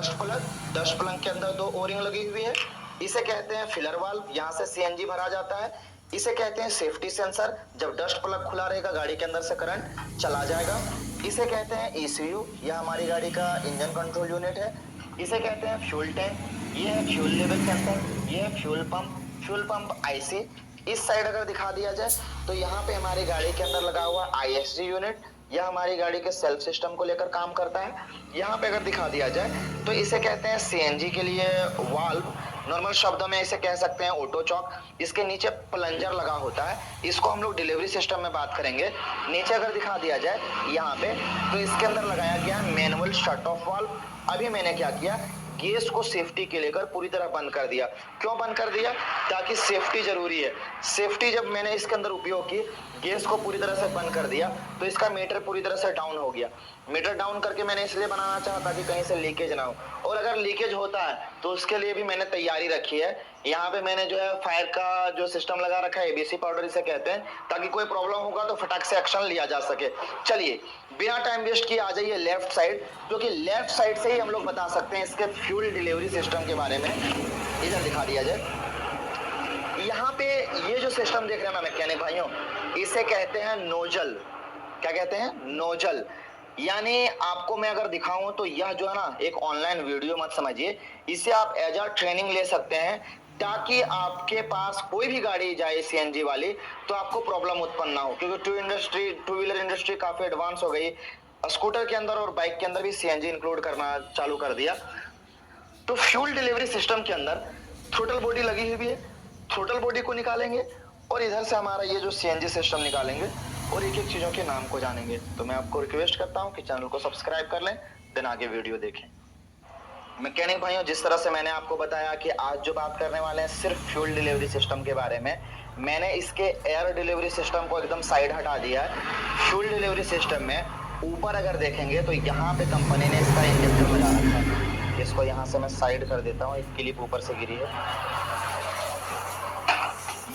Dust plug के अंदर दो ओरिंग लगी हुई है। इसे कहते हैं फिलर वाल्व, यहाँ से सीएनजी भरा जाता है। इसे कहते हैं सेफ्टी सेंसर, जब डस्ट प्लग खुला रहेगा गाड़ी के अंदर से करंट चला जाएगा। इसे कहते हैं ईसीयू, यह हमारी गाड़ी का इंजन कंट्रोल यूनिट है। इसे कहते हैं फ्यूल टैंक, ये है फ्यूल लेवल सेंसर, ये है फ्यूल पंप आईसी। इस साइड अगर दिखा दिया जाए तो यहाँ पे हमारी गाड़ी के अंदर लगा हुआ आईएसजी यूनिट, यह हमारी गाड़ी के सेल्फ सिस्टम को लेकर काम करता है। यहाँ पे अगर दिखा दिया जाए तो इसे कहते हैं सीएनजी के लिए वाल्व, नॉर्मल शब्दों में इसे कह सकते हैं ऑटो चॉक। इसके नीचे प्लंजर लगा होता है, इसको हम लोग डिलीवरी सिस्टम में बात करेंगे। नीचे अगर दिखा दिया जाए यहाँ पे तो इसके अंदर लगाया गया है मैनुअल शट ऑफ वाल्व। अभी मैंने क्या किया, गैस को सेफ्टी के लेकर पूरी तरह बंद कर दिया। क्यों बंद कर दिया? ताकि सेफ्टी जरूरी है। सेफ्टी जब मैंने इसके अंदर उपयोग की, गैस को पूरी तरह से बंद कर दिया तो इसका मीटर पूरी तरह से डाउन हो गया। मीटर डाउन करके मैंने इसलिए बनाना चाहा ताकि कहीं से लीकेज ना हो, और अगर लीकेज होता है तो उसके लिए भी मैंने तैयारी रखी है। यहाँ पे मैंने जो है फायर का जो सिस्टम लगा रखा है, एबीसी पाउडर इसे कहते हैं, ताकि कोई प्रॉब्लम होगा तो फटाक से एक्शन लिया जा सके। चलिए बिना टाइम वेस्ट किए आ जाइए लेफ्ट साइड, क्योंकि लेफ्ट साइड से ही हम लोग बता सकते हैं इसके फ्यूल डिलीवरी सिस्टम के बारे में। इधर दिखा दिया जाए, यहाँ पे ये जो सिस्टम देख रहे हैं मैकेनिक भाइयों, इसे कहते हैं नोजल। क्या कहते हैं? नोजल। यानी आपको मैं अगर दिखाऊं तो यह जो है ना, एक ऑनलाइन वीडियो मत समझिए, इसे आप एज अ ट्रेनिंग ले सकते हैं, ताकि आपके पास कोई भी गाड़ी जाए सीएनजी वाली तो आपको प्रॉब्लम उत्पन्न ना हो। क्योंकि टू व्हीलर इंडस्ट्री काफी एडवांस हो गई, स्कूटर के अंदर और बाइक के अंदर भी सीएनजी इंक्लूड करना चालू कर दिया। तो फ्यूल डिलीवरी सिस्टम के अंदर थ्रोटल बॉडी लगी हुई है, थ्रोटल बॉडी को निकालेंगे और इधर से हमारा ये जो सीएनजी सिस्टम निकालेंगे और एक एक चीजों के नाम को जानेंगे। तो मैं आपको रिक्वेस्ट करता हूं कि चैनल को सब्सक्राइब कर लें, देन आगे वीडियो देखें। मैकेनिक भाइयों, जिस तरह से मैंने आपको बताया कि आज जो बात करने वाले हैं सिर्फ फ्यूल डिलीवरी सिस्टम के बारे में, मैंने इसके एयर डिलीवरी सिस्टम को एकदम साइड हटा दिया है। फ्यूल डिलीवरी सिस्टम में ऊपर अगर देखेंगे तो यहाँ पे कंपनी ने इसका इंजेक्टर लगा रखा है। इसको यहाँ से मैं साइड कर देता हूँ, एक क्लिप ऊपर से गिरी है।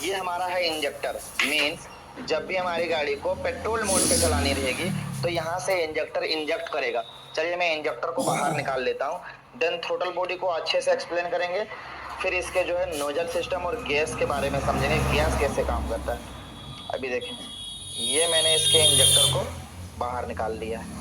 ये हमारा है इंजेक्टर, मीन्स जब भी हमारी गाड़ी को पेट्रोल मोड पे चलानी रहेगी तो यहाँ से इंजेक्टर इंजेक्ट करेगा। चलिए मैं इंजेक्टर को बाहर निकाल लेता हूँ, देन थ्रोटल बॉडी को अच्छे से एक्सप्लेन करेंगे, फिर इसके जो है नोजल सिस्टम और गैस के बारे में समझेंगे, गैस कैसे काम करता है। अभी देखें, ये मैंने इसके इंजेक्टर को बाहर निकाल लिया है।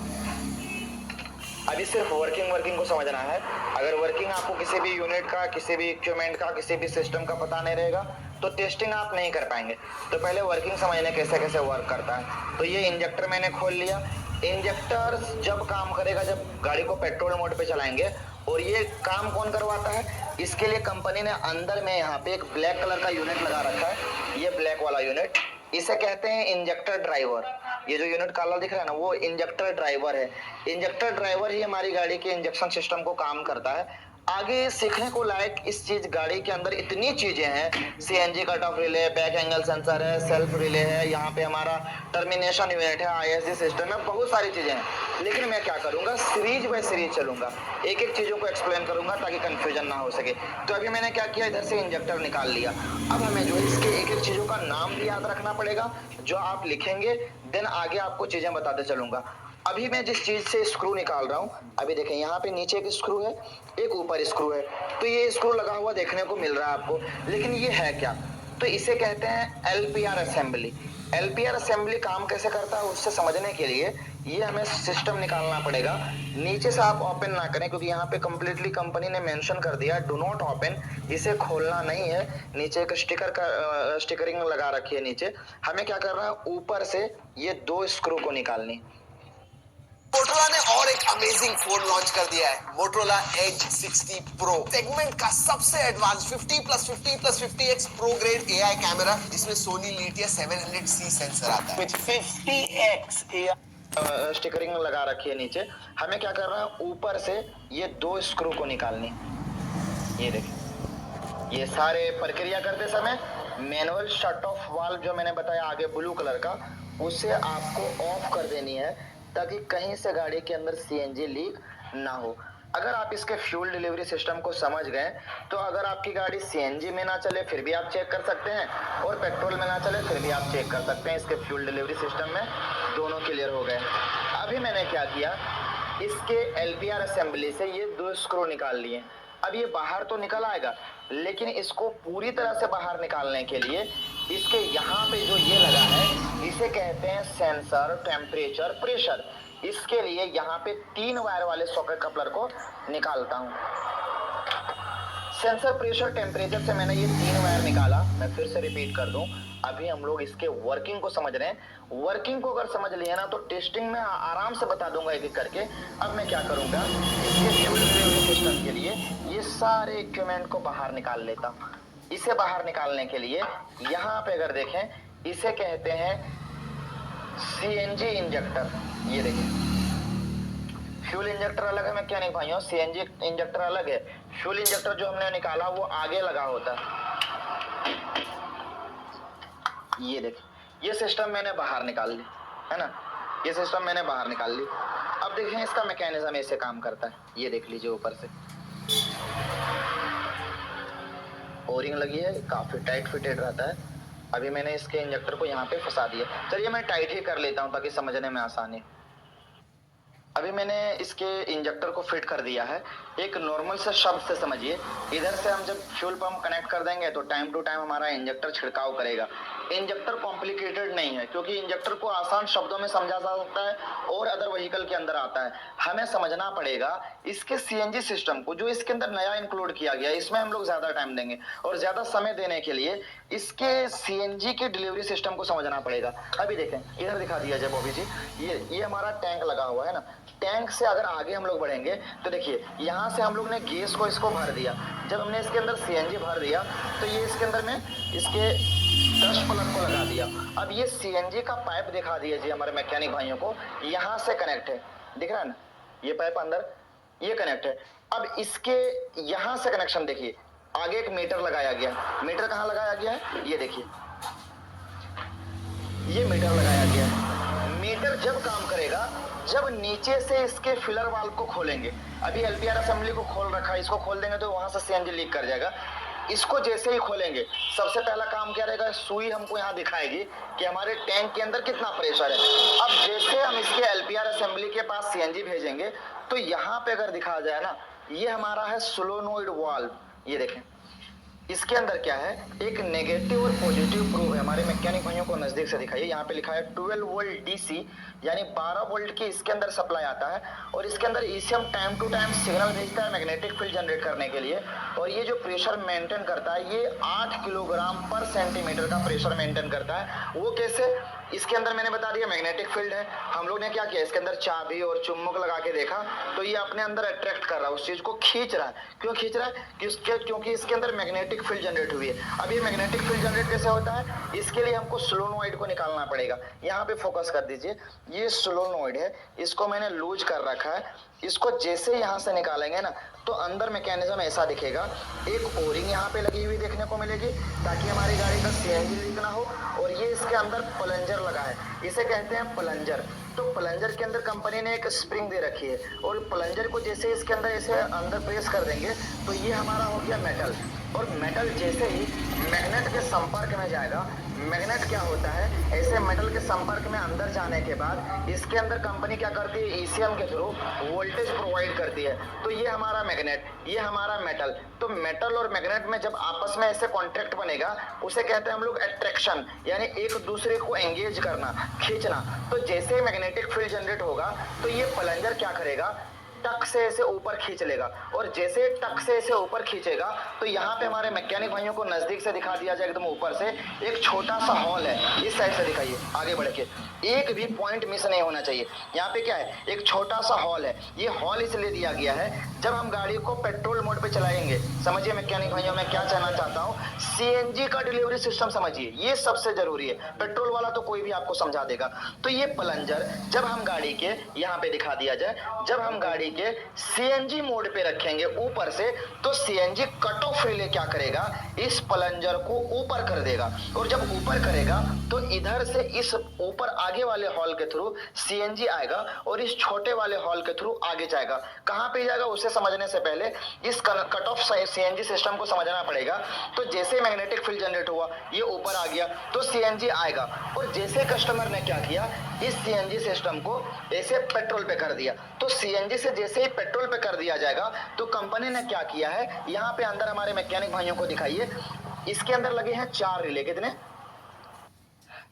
अभी सिर्फ वर्किंग को समझना है। अगर वर्किंग आपको किसी भी यूनिट का, किसी भी इक्विपमेंट का, किसी भी सिस्टम का पता नहीं रहेगा तो टेस्टिंग आप नहीं कर पाएंगे। तो पहले वर्किंग समझने कैसे कैसे वर्क करता है। तो ये इंजेक्टर मैंने खोल लिया। इंजेक्टर जब काम करेगा जब गाड़ी को पेट्रोल मोड पे चलाएंगे, और ये काम कौन करवाता है? इसके लिए कंपनी ने अंदर में यहाँ पे एक ब्लैक कलर का यूनिट लगा रखा है, ये ब्लैक वाला यूनिट, इसे कहते हैं इंजेक्टर ड्राइवर। ये जो यूनिट काला दिख रहा है ना, वो इंजेक्टर ड्राइवर है। इंजेक्टर ड्राइवर ही हमारी गाड़ी के इंजेक्शन सिस्टम को काम करता है। आगे सीखने को लायक इस चीज, गाड़ी के अंदर इतनी चीजें हैं, CNG cut off relay, back angle sensor है, सेल्फ रिले है, यहाँ पे हमारा टर्मिनेशन यूनिट है, आईएसजी सिस्टम है, बहुत सारी चीजें हैं। लेकिन मैं क्या करूंगा, सीरीज बाय सीरीज चलूंगा, एक एक चीजों को एक्सप्लेन करूंगा ताकि कंफ्यूजन ना हो सके। तो अभी मैंने क्या किया, इधर से इंजेक्टर निकाल लिया। अब हमें जो इसके एक एक चीजों का नाम भी याद रखना पड़ेगा, जो आप लिखेंगे, देन आगे आपको चीजें बताते चलूंगा। अभी मैं जिस चीज से स्क्रू निकाल रहा हूँ, अभी देखें यहाँ पे नीचे एक स्क्रू है, एक ऊपर स्क्रू है, तो ये स्क्रू लगा हुआ देखने को मिल रहा है आपको, लेकिन ये है क्या? तो इसे कहते हैं एलपीआर असेंबली। एलपीआर असेंबली काम कैसे करता है उससे समझने के लिए ये हमें सिस्टम निकालना पड़ेगा। नीचे से आप ओपन ना करें, क्योंकि यहाँ पे कंप्लीटली कंपनी ने मेंशन कर दिया डू नॉट ओपन, इसे खोलना नहीं है। नीचे एक स्टिकरिंग लगा रखी है नीचे। हमें क्या करना है, ऊपर से ये दो स्क्रू को निकालनी। मोटरोला ने और एक अमेजिंग फोन लॉन्च कर दिया है, मोटरोला एज 60 प्रो। सेगमेंट का सबसे advance 50+50+50x pro grade AI camera, जिसमें सोनी लिथिया 700C सेंसर आता है। 50x स्टिकरिंग लगा रखी है नीचे। हमें क्या करना है, ऊपर से ये दो स्क्रू को निकालनी। ये देखिए, ये सारे प्रक्रिया करते समय मैनुअल शट ऑफ वाल्व जो मैंने बताया आगे ब्लू कलर का, उसे आपको ऑफ कर देनी है ताकि कहीं से गाड़ी के अंदर सीएनजी लीक ना हो। अगर आप इसके फ्यूल डिलीवरी सिस्टम को समझ गए तो अगर आपकी गाड़ी सीएनजी में ना चले फिर भी आप चेक कर सकते हैं, और पेट्रोल में ना चले फिर भी आप चेक कर सकते हैं। इसके फ्यूल डिलीवरी सिस्टम में दोनों क्लियर हो गए। अभी मैंने क्या किया, इसके एलपीआर असेंबली से ये 2 स्क्रू निकाल लिए। अब ये बाहर तो निकल आएगा, लेकिन इसको पूरी तरह से बाहर निकालने के लिए इसके यहाँ पे जो ये लगा है इसे कहते हैं सेंसर, टेम्परेचर, प्रेशर। इसके लिए यहाँ पे 3 वायर वाले सॉकेट कपलर को निकालता हूँ। सेंसर, प्रेशर, टेम्परेचर से मैंने ये 3 वायर निकाला। मैं फिर से रिपीट कर दूं, अभी हम लोग इसके वर्किंग को समझ रहे हैं। वर्किंग को अगर समझ लिया ना तो टेस्टिंग में आराम से बता दूंगा एक एक करके। अब मैं क्या करूंगा, इसके फ्यूल डिलीवरी सिस्टम के लिए ये सारे इक्विपमेंट को बाहर निकाल लेता हूं। इसे बाहर निकालने के लिए यहाँ पे अगर देखें, इसे कहते हैं सीएनजी इंजेक्टर। ये देखिए, फ्यूल इंजेक्टर अलग है मैकेनिक भाइयों, सीएनजी इंजेक्टर अलग है। फ्यूल इंजेक्टर जो हमने निकाला वो आगे लगा होता है। ये देखिए, ये सिस्टम मैंने बाहर निकाल ली, है ना, ये सिस्टम मैंने बाहर निकाल ली। अब देखें इसका मैकेनिज्म ऐसे काम करता है। ये देख लीजिए, ऊपर से ओरिंग लगी है, काफी टाइट फिटेड रहता है। अभी मैंने इसके इंजेक्टर को यहाँ पे फंसा दिया। चलिए मैं टाइट ही कर लेता हूँ ताकि समझने में आसानी। अभी मैंने इसके इंजेक्टर को फिट कर दिया है। एक नॉर्मल से शब्द से समझिए, इधर से हम जब फ्यूल पंप कनेक्ट कर देंगे तो टाइम टू टाइम हमारा इंजेक्टर छिड़काव करेगा। इंजेक्टर कॉम्प्लिकेटेड नहीं है, क्योंकि इंजेक्टर को आसान शब्दों में समझा जा सकता है और अदर व्हीकल के अंदर आता है। हमें समझना पड़ेगा इसके सीएनजी सिस्टम को, जो इसके अंदर नया इंक्लूड किया गया है। इसमें हम लोग ज्यादा टाइम देंगे और ज्यादा समय देने के लिए इसके सीएनजी के डिलीवरी सिस्टम को समझना पड़ेगा। अभी देखें, इधर दिखा दिया जाए बॉबी जी, ये हमारा टैंक लगा हुआ है ना। टैंक से अगर आगे हम लोग बढ़ेंगे तो देखिए, यहाँ से हम लोग ने गैस को इसको भर दिया। जब हमने इसके अंदर सीएनजी भर दिया तो ये इसके अंदर में इसके डस्ट प्लग को लगा दिया। अब ये सीएनजी का पाइप दिखा दिया जी हमारे मैकेनिक भाइयों को, यहाँ से कनेक्ट है, दिख रहा है ना, ये पाइप अंदर ये कनेक्ट है। अब इसके यहाँ से कनेक्शन देखिए, आगे एक मीटर लगाया गया। मीटर कहाँ लगाया गया है, ये देखिए, ये मीटर लगाया गया है। मीटर जब काम करेगा जब नीचे से इसके फिलर वाल्व को खोलेंगे। अभी एलपीआर असेंबली को खोल रखा है, इसको खोल देंगे तो वहां से सीएनजी लीक कर जाएगा। इसको जैसे ही खोलेंगे, सबसे पहला काम क्या रहेगा, सुई हमको यहाँ दिखाएगी कि हमारे टैंक के अंदर कितना प्रेशर है। अब जैसे हम इसके एलपीआर असेंबली के पास सीएनजी भेजेंगे तो यहाँ पे अगर दिखा जाए ना, ये हमारा है सोलोनॉइड वाल्व। ये देखें, इसके अंदर क्या है, एक नेगेटिव और पॉजिटिव प्रूव है। हमारे मैकेनिक भाइयों को नजदीक से दिखाइए, यहाँ पे लिखा है 12 वोल्ट डीसी, यानी 12 वोल्ट की इसके अंदर सप्लाई आता है। और इसके अंदर ECM time to time signal भेजता है मैग्नेटिक फील्ड जनरेट करने के लिए। और ये जो प्रेशर मेंटेन करता है, ये 8 किलोग्राम पर सेंटीमीटर का प्रेशर मेंटेन करता है। वो कैसे, इसके अंदर मैंने बता दिया मैग्नेटिक फील्ड है। हम लोग ने क्या किया, इसके अंदर चाबी और चुम्बक लगा के देखा तो ये अपने अंदर अट्रैक्ट कर रहा है, उस चीज को खींच रहा है। क्यों खींच रहा है, क्योंकि इसके अंदर मैग्नेटिक फील्ड जनरेट हुई है। अब ये मैग्नेटिक फील्ड जनरेट कैसे होता है, इसके लिए हमको सोलोनॉइड को निकालना पड़ेगा। यहाँ पे फोकस कर दीजिए, ये सोलोनॉइड है, इसको मैंने लूज कर रखा है। इसको जैसे यहाँ से निकालेंगे ना तो अंदर मैकेनिज्म ऐसा दिखेगा। एक ओरिंग यहाँ पे लगी हुई देखने को मिलेगी ताकि हमारी गाड़ी का सीएनजी लीक ना हो। और ये इसके अंदर प्लंजर लगा है, इसे कहते हैं प्लंजर। तो प्लंजर के अंदर कंपनी ने एक स्प्रिंग दे रखी है और प्लंजर को जैसे इसके अंदर ऐसे अंदर प्रेस कर देंगे तो ये हमारा हो गया मेटल। और मेटल जैसे ही मैग्नेट के संपर्क में जाएगा, मैग्नेट क्या होता है, ऐसे मेटल के संपर्क में अंदर जाने के बाद इसके अंदर कंपनी क्या करती है, ईसीएम के थ्रू वोल्टेज प्रोवाइड करती है। तो ये हमारा मैग्नेट, ये हमारा मेटल। तो मेटल और मैग्नेट में जब आपस में ऐसे कॉन्ट्रैक्ट बनेगा, उसे कहते हैं हम लोग अट्रैक्शन, यानी एक दूसरे को एंगेज करना, खींचना। तो जैसे ही मैग्नेटिक फील्ड जनरेट होगा तो ये प्लंजर क्या करेगा, टक से ऐसे ऊपर खींच लेगा। और जैसे टक से ऐसे ऊपर खींचेगा तो यहाँ पे हमारे मैकेनिक भाइयों को नजदीक से दिखा दिया जाए, एकदम ऊपर से एक छोटा सा हॉल है। इस साइड से दिखाइए, आगे बढ़ के, एक भी पॉइंट मिस नहीं होना चाहिए। यहाँ पे क्या है, एक छोटा सा हॉल है। ये हॉल इसलिए दिया गया है, जब हम गाड़ी को पेट्रोल मोड पे चलाएंगे, समझिए मैकेनिक भाइयों मैं क्या कहना चाहता हूँ, सीएनजी का डिलीवरी सिस्टम समझिए, ये सबसे जरूरी है। पेट्रोल वाला तो कोई भी आपको समझा देगा। तो ये प्लंजर जब हम गाड़ी के, यहाँ पे दिखा दिया जाए, जब हम गाड़ी के सीएनजी मोड पे रखेंगे ऊपर से, तो सीएनजी कट ऑफ रिले क्या करेगा, इस प्लंजर को ऊपर कर देगा। और जब ऊपर करेगा तो इधर से इस ऊपर आगे वाले हॉल के थ्रू सीएनजी आएगा और इस छोटे वाले हॉल के थ्रू आगे जाएगा। कहां पे जाएगा उसे समझने से पहले इस कट ऑफ सीएनजी सिस्टम को समझना पड़ेगा। तो जैसे मैग्नेटिक फील्ड जनरेट हुआ, ये ऊपर आ गया तो सीएनजी आएगा। और जैसे कस्टमर ने क्या किया, इस सीएनजी सिस्टम को ऐसे पेट्रोल पे कर दिया। तो सीएनजी से जैसे ही पेट्रोल पे कर दिया जाएगा तो कंपनी ने क्या किया है, यहाँ पे अंदर हमारे मैकेनिक भाइयों को दिखाइए, इसके अंदर लगे हैं 4 रिले। कितने?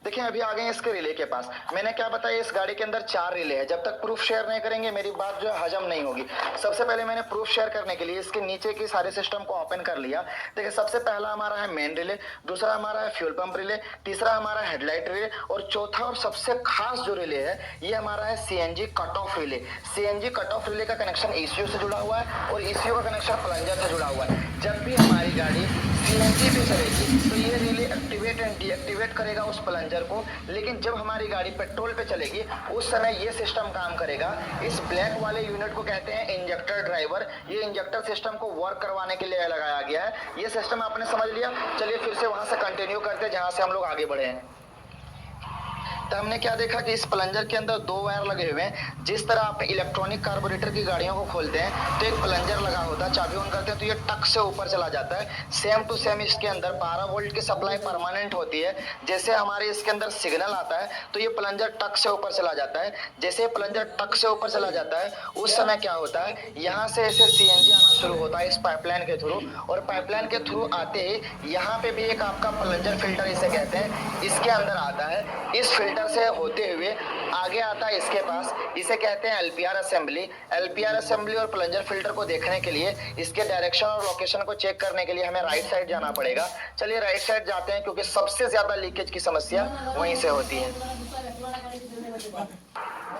देखिए अभी आ गए हैं इसके रिले के पास। मैंने क्या बताया, इस गाड़ी के अंदर 4 रिले है। जब तक प्रूफ शेयर नहीं करेंगे मेरी बात जो है हजम नहीं होगी। सबसे पहले मैंने प्रूफ शेयर करने के लिए इसके नीचे की सारे सिस्टम को ओपन कर लिया। देखिए सबसे पहला हमारा है मेन रिले, दूसरा हमारा है फ्यूल पंप रिले, तीसरा हमारा हेडलाइट रिले और चौथा और सबसे खास जो रिले है ये हमारा है CNG cut off relay. CNG cut off relay का कनेक्शन ईसीयू से जुड़ा हुआ है और ईसीयू का कनेक्शन प्लंजर से जुड़ा हुआ है। जब भी हमारी गाड़ी सीएनजी पे चलेगी तो ये रिले एक्टिवेट एंड डीएक्टिवेट करेगा उस प्लंजर को, लेकिन जब हमारी गाड़ी पेट्रोल पे चलेगी उस समय ये सिस्टम काम करेगा। इस ब्लैक वाले यूनिट को कहते हैं इंजेक्टर ड्राइवर। ये इंजेक्टर सिस्टम को वर्क करवाने के लिए लगाया गया है। ये सिस्टम आपने समझ लिया। चलिए फिर से वहां से कंटिन्यू करते हैं जहां से हम लोग आगे बढ़े हैं। तो हमने क्या देखा कि इस प्लंजर के अंदर 2 वायर लगे हुए हैं। जिस तरह आप इलेक्ट्रॉनिक कार्बोरेटर की गाड़ियों को खोलते हैं तो एक प्लंजर लगा होता है, चाबी ऑन करते हैं तो ये टक से ऊपर चला जाता है। सेम टू सेम इसके अंदर 12 वोल्ट की सप्लाई परमानेंट होती है। जैसे हमारे इसके अंदर सिग्नल आता है तो ये प्लंजर टक से ऊपर चला जाता है। जैसे प्लंजर टक से ऊपर चला जाता है उस समय क्या होता है, यहाँ से ऐसे सीएनजी आना शुरू होता है इस पाइपलाइन के थ्रू, और पाइपलाइन के थ्रू आते ही यहाँ पे भी एक आपका प्लंजर फिल्टर इसे कहते हैं, इसके अंदर आता है। इस फिल्टर से होते हुए आगे आता है इसके पास, इसे कहते हैं एलपीआर असेंबली। एलपीआर असेंबली और प्लंजर फिल्टर को देखने के लिए, इसके डायरेक्शन और लोकेशन को चेक करने के लिए हमें राइट साइड जाना पड़ेगा। चलिए राइट साइड जाते हैं क्योंकि सबसे ज्यादा लीकेज की समस्या वहीं से होती है।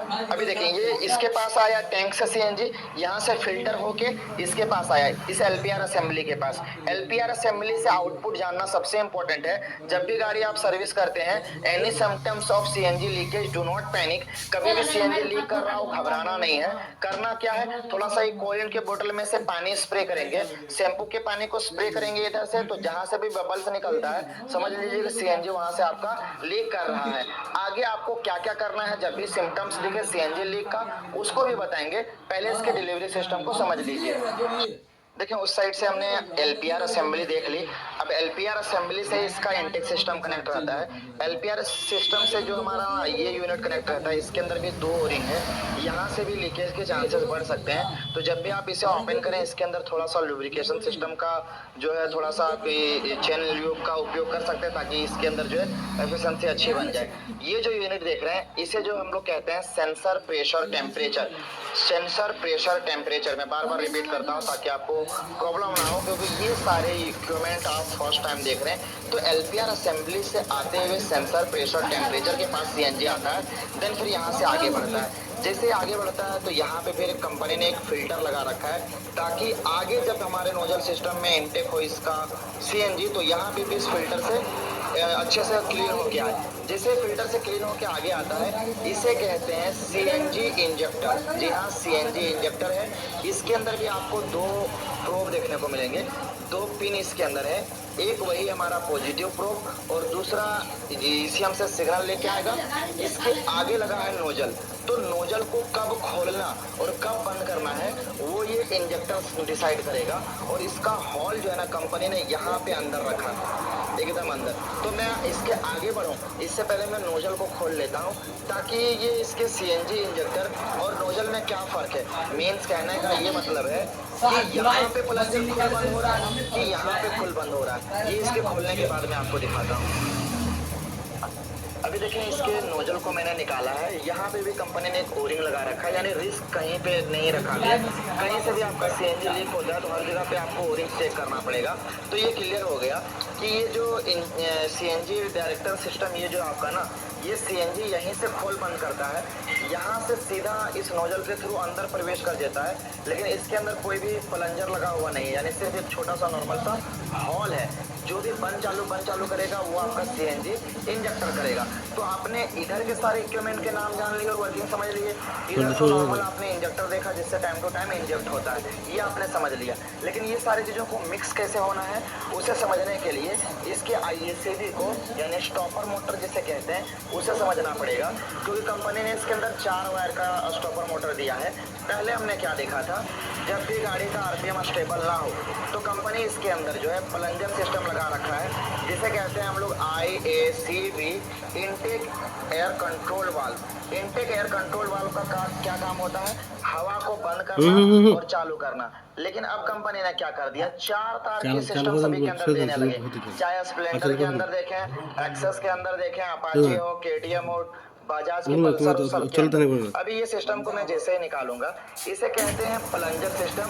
अभी देखें ये इसके पास आया टैंक से सीएनजी, यहाँ से फिल्टर होके इसके पास आया इस एलपीआर असेंबली के पास। एलपीआर असेंबली से आउटपुट जानना सबसे इंपॉर्टेंट है। जब भी गाड़ी आप सर्विस करते हैं, any symptoms of CNG leakage do not panic. कभी भी सीएनजी लीक कर रहा हो घबराना नहीं है। करना क्या है, थोड़ा सा एक कोलिन के बोतल में से पानी स्प्रे करेंगे, शैम्पू के पानी को स्प्रे करेंगे इधर से, तो जहां से भी बबल्स निकलता है समझ लीजिए कि सीएनजी वहां से आपका लीक कर रहा है। आगे आपको क्या क्या करना है जब भी सिम्टम्स दिखे सीएनजी लीक का, उसको भी बताएंगे। पहले इसके डिलीवरी सिस्टम को समझ लीजिए। देखिए उस साइड से हमने एलपीआर असेंबली देख ली। अब एलपीआर असेंबली से इसका इंटेक सिस्टम कनेक्ट रहता है। एलपीआर सिस्टम से जो हमारा ये यूनिट कनेक्ट रहता है, इसके अंदर भी 2 ओरिंग है। यहाँ से भी लीकेज के चांसेस बढ़ सकते हैं। तो जब भी आप इसे ओपन करें इसके अंदर थोड़ा सा लुब्रिकेशन सिस्टम का जो है थोड़ा सा चेन ल्यूब का उपयोग कर सकते हैं ताकि इसके अंदर जो है एफिशिएंसी अच्छी बन जाए। ये जो यूनिट देख रहे हैं इसे जो हम लोग कहते हैं sensor pressure temperature. Sensor pressure temperature, मैं बार बार रिपीट करता हूँ ताकि आपको प्रॉब्लम ना हो, क्योंकि ये सारे इक्विपमेंट आप फर्स्ट टाइम देख रहे हैं। तो एलपीआर असेंबली से आते हुए सेंसर प्रेशर टेम्परेचर के पास सीएनजी आता है, देन फिर यहाँ से आगे बढ़ता है। जैसे आगे बढ़ता है तो यहाँ पे फिर कंपनी ने एक फिल्टर लगा रखा है ताकि आगे जब हमारे नोजल सिस्टम में इनटेक हो इसका सीएनजी तो यहाँ पे भी इस फिल्टर से अच्छे से क्लीन होके आए। जैसे फिल्टर से क्लीन होके आगे आता है इसे कहते हैं सीएनजी इंजेक्टर। जी हाँ, सीएनजी इंजेक्टर है। इसके अंदर भी आपको 2 प्रोब देखने को मिलेंगे, 2 पिन इसके अंदर है। एक वही हमारा पॉजिटिव प्रोब और दूसरा ईसीएम से सिग्नल लेके आएगा। इसके आगे लगा है नोजल, तो नोजल को कब खोलना और कब बंद करना है वो ये इंजेक्टर डिसाइड करेगा। और इसका हॉल जो है ना कंपनी ने यहाँ पे अंदर रखा है, एकदम अंदर। तो मैं इसके आगे बढ़ूँ इससे पहले मैं नोजल को खोल लेता हूँ ताकि ये इसके सीएनजी इंजेक्टर और नोजल में क्या फ़र्क है। मीन्स कहने का ये मतलब है कि यहाँ पे प्लंजर खुल बंद हो रहा है कि यहाँ पे खुल बंद हो रहा है। ये इसके खोलने के बाद मैं आपको दिखाता हूँ। अभी देखिए इसके नोजल को मैंने निकाला है। यहाँ पे भी कंपनी ने एक ओरिंग लगा रखा है, यानी रिस्क कहीं पे नहीं रखा गया। कहीं से भी आपका सीएनजी लीक हो जाए तो हर जगह पे आपको ओरिंग चेक करना पड़ेगा। तो ये क्लियर हो गया कि ये जो सीएनजी डायरेक्टर सिस्टम ये जो आपका ना ये सीएनजी यहीं से खोल बंद करता है, यहाँ से सीधा इस नोजल के थ्रू अंदर प्रवेश कर देता है। लेकिन इसके अंदर कोई भी प्लंजर लगा हुआ नहीं है, यानी सिर्फ एक छोटा सा नॉर्मल सा हॉल है। जो भी बंद चालू करेगा वो आपका सीएनजी इंजेक्टर करेगा। तो आपने इधर के सारे इक्विपमेंट के नाम जान लिए और वर्किंग समझ लिए। इधर तो नॉर्मल आपने इंजेक्टर देखा जिससे टाइम टू टाइम इंजेक्ट होता है, ये आपने समझ लिया। लेकिन ये सारी चीज़ों को मिक्स कैसे होना है उसे समझने के लिए इसके आईएससी को यानी स्टॉपर मोटर जिसे कहते हैं उसे समझना पड़ेगा। क्योंकि कंपनी ने इसके अंदर 4 वायर का स्टॉपर मोटर दिया है। पहले हमने क्या देखा था जब भी गाड़ी का आरपीएम स्टेबल ना हो तो कंपनी इसके अंदर जो है प्लंजर सिस्टम लगा रखा है, जिसे कहते हैं हम लोग IACV, intake air control valve. Intake air control valve का क्या काम होता है? हवा को बंद करना और चालू करना। लेकिन अब कंपनी ने क्या कर दिया, 4 तार की सिस्टम सभी के अंदर देने लगे। चाहे स्प्लेंडर के अंदर देखें, एक्सेस के अंदर देखें, अपाचे हो, KTM हो, बजाज की पल्सर हो, सब के अंदर। अभी ये सिस्टम को मैं जैसे ही निकालूंगा, इसे कहते हैं प्लंजर सिस्टम।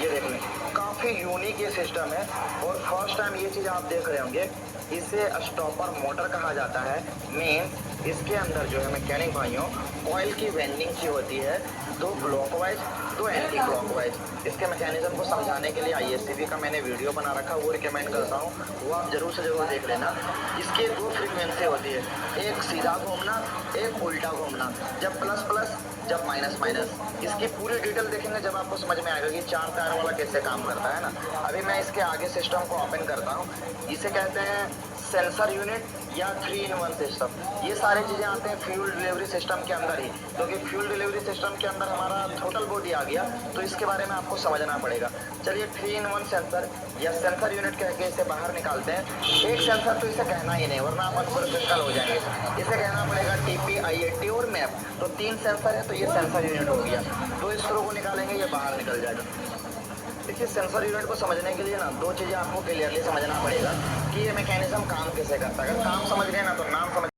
ये देख लें, काफी यूनिक ये सिस्टम है और फर्स्ट टाइम ये चीज आप देख रहे होंगे। इसे स्टॉपर मोटर कहा जाता है। मेन इसके अंदर जो है मैकेनिक भाइयों, ऑयल की वेंडिंग की होती है, 2 क्लॉकवाइज 2 एंटी क्लॉकवाइज। इसके मैकेनिज्म को समझाने के लिए IACV का मैंने वीडियो बना रखा, वो रिकमेंड करता हूँ, वो आप जरूर से जरूर देख लेना। इसके 2 फ्रीक्वेंसी होती है, एक सीधा घूमना, एक उल्टा घूमना, जब प्लस प्लस, जब माइनस माइनस। इसकी पूरी डिटेल देखेंगे जब आपको समझ में आएगा कि 4 टायर वाला कैसे काम करता है ना। अभी मैं इसके आगे सिस्टम को ओपन करता हूँ। इसे कहते हैं सेंसर यूनिट या 3-in-1 सिस्टम। ये सारी चीजें आते हैं फ्यूल डिलीवरी सिस्टम के अंदर ही, क्योंकि फ्यूल डिलीवरी सिस्टम के अंदर हमारा टोटल बॉडी आ गया, तो इसके बारे में आपको समझना पड़ेगा। चलिए 3-in-1 सेंसर या सेंसर यूनिट कह के इसे बाहर निकालते हैं। एक सेंसर तो इसे कहना ही नहीं, वरना आप अनप्रोफेशनल हो जाएंगे। इसे कहना पड़ेगा TP, IAT और मैप। तो 3 सेंसर है, तो ये सेंसर यूनिट हो गया। तो इस स्क्रू को निकालेंगे, ये बाहर निकल जाएगा। देखिए, सेंसर यूनिट को समझने के लिए ना 2 चीज़ें आपको क्लियरली समझना पड़ेगा कि ये मैकेनिज्म काम कैसे करता है। अगर काम समझ गए ना तो नाम समझ